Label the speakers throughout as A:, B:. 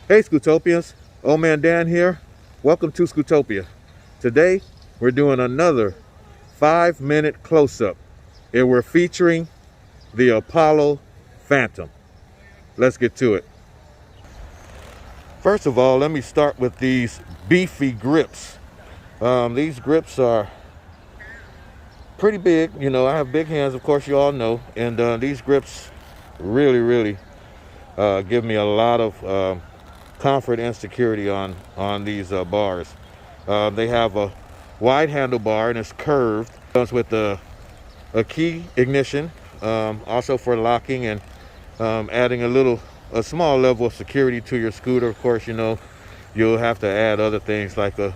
A: Hey Scootopians, OhManDan here. Welcome to Scootopia. Today we're doing another 5-minute close-up and we're featuring the Apollo Phantom. Let's get to it. First of all, let me start with these beefy grips. These grips are pretty big. You know, I have big hands, of course, you all know, and these grips really give me a lot of comfort and security on these bars. They have a wide handlebar and it's curved. Comes with a key ignition, also for locking and adding a small level of security to your scooter. Of course, you know you'll have to add other things like a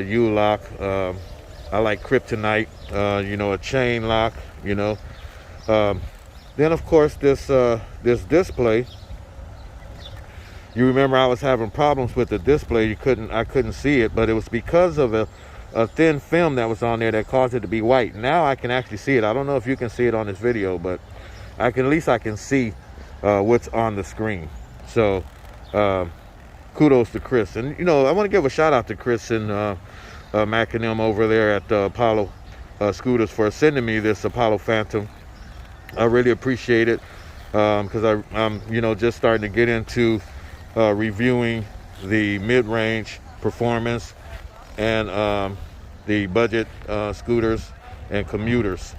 A: U-lock. I like kryptonite, a chain lock. Then of course this display. You remember I was having problems with the display. I couldn't see it, but it was because of a thin film that was on there that caused it to be white. Now I can actually see it. I don't know if you can see it on this video, but at least I can see what's on the screen. So kudos to Chris. And I want to give a shout out to Chris and Mac and them over there at Apollo Scooters for sending me this Apollo Phantom. I really appreciate it because I'm just starting to get into reviewing the mid-range performance and the budget scooters and commuters.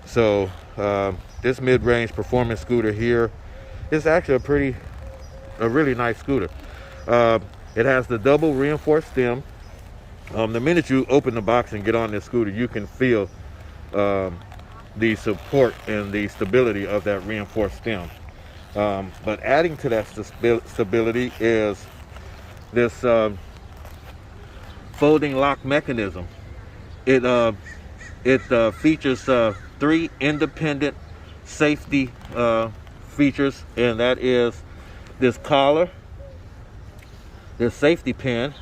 A: So this mid-range performance scooter here is actually a really nice scooter. It has the double reinforced stem. The minute you open the box and get on this scooter, you can feel the support and the stability of that reinforced stem. But adding to that stability is this folding lock mechanism. It features 3 independent safety features, and that is this collar, this safety pin,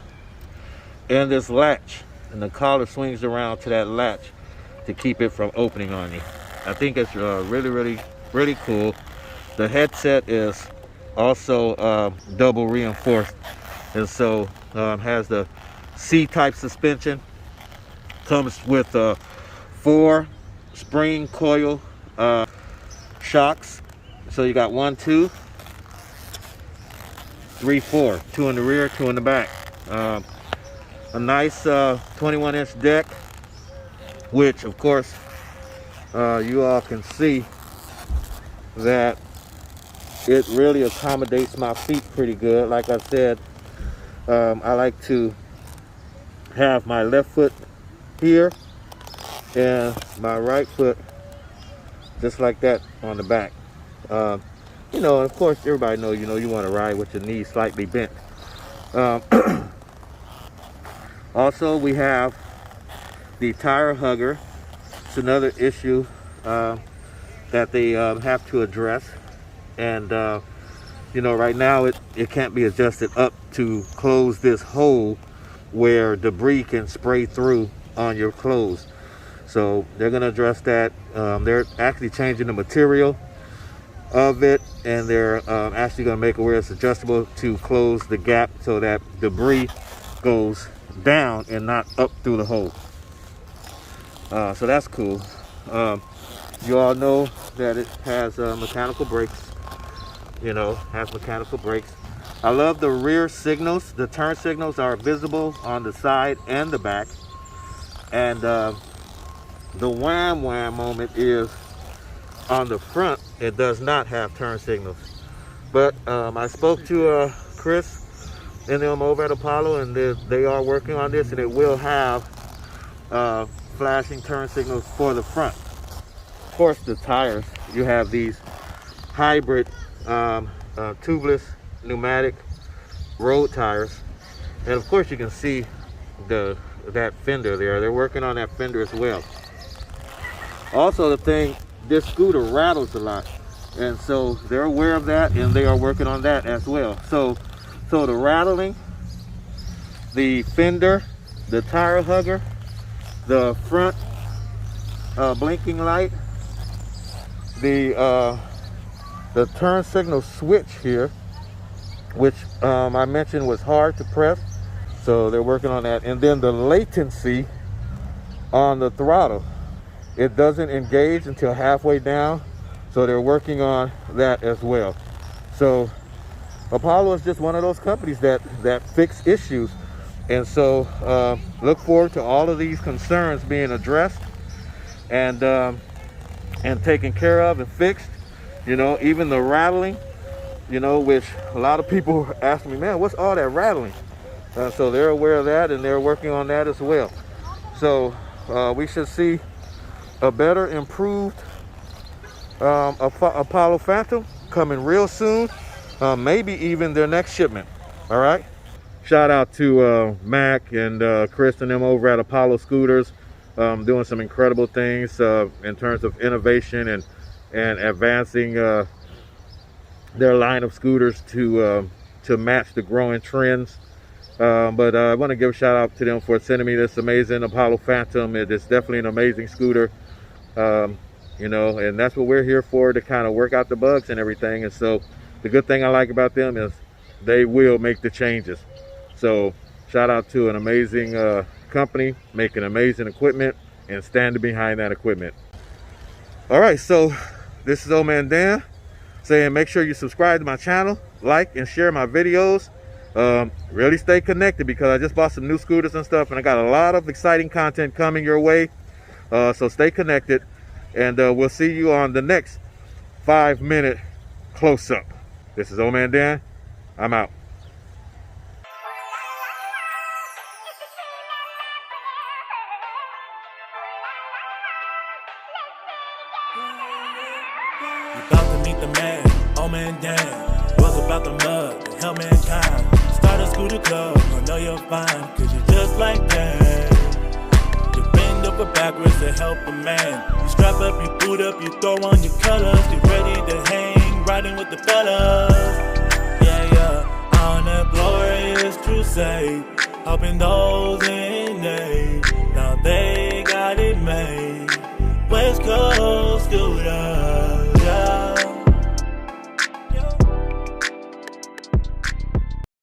A: and this latch. And the collar swings around to that latch to keep it from opening on you. I think it's really cool. The headset is also double reinforced, and so has the C-type suspension. Comes with 4 spring coil shocks. So you got 1, 2, 3, 4. 2 in the rear, 2 in the back. A nice 21-inch deck, which of course you all can see that it really accommodates my feet pretty good. Like I said, I like to have my left foot here and my right foot just like that on the back. And of course everybody knows, you want to ride with your knees slightly bent. Also, we have the tire hugger. It's another issue that they have to address. And right now it can't be adjusted up to close this hole where debris can spray through on your clothes. So they're going to address that. They're actually changing the material of it, and they're actually going to make it where it's adjustable to close the gap so that debris goes down and not up through the hole. So that's cool. You all know that it has mechanical brakes. Has mechanical brakes. I love the rear signals. The turn signals are visible on the side and the back. And the wham moment is on the front. It does not have turn signals. But I spoke to Chris and them over at Apollo, and they are working on this, and it will have flashing turn signals for the front. Of course, the tires, you have these hybrid tubeless pneumatic road tires, and of course you can see that fender there. They're working on that fender as well. Also, this scooter rattles a lot, and so they're aware of that, and they are working on that as well. So the rattling, the fender, the tire hugger, the front blinking light, the turn signal switch here, which I mentioned was hard to press. So they're working on that. And then the latency on the throttle, it doesn't engage until halfway down. So they're working on that as well. So Apollo is just one of those companies that fix issues. And so look forward to all of these concerns being addressed and taken care of and fixed. You know, even the rattling, you know, which a lot of people ask me, man, what's all that rattling? So they're aware of that, and they're working on that as well. So we should see a better, improved Apollo Phantom coming real soon. Maybe even their next shipment. All right. Shout out to Mac and Chris and them over at Apollo Scooters, doing some incredible things in terms of innovation and advancing their line of scooters to match the growing trends. But I want to give a shout out to them for sending me this amazing Apollo Phantom. It's definitely an amazing scooter, you know, and that's what we're here for, to kind of work out the bugs and everything. And so the good thing I like about them is they will make the changes. So shout out to an amazing company making amazing equipment and standing behind that equipment. All right, so this is OhManDan saying make sure you subscribe to my channel, like and share my videos. Really stay connected, because I just bought some new scooters and stuff, and I got a lot of exciting content coming your way. So stay connected, and we'll see you on the next 5-minute close-up. This is OhManDan. I'm out.
B: About to meet the man, OhManDan. Was about the mug to help mankind. Start a scooter club, I know you're fine, cause you're just like that. You bend over backwards to help a man. You strap up, you boot up, you throw on your colors. Get ready to hang, riding with the fellas. Yeah, on a glorious crusade, helping those in need.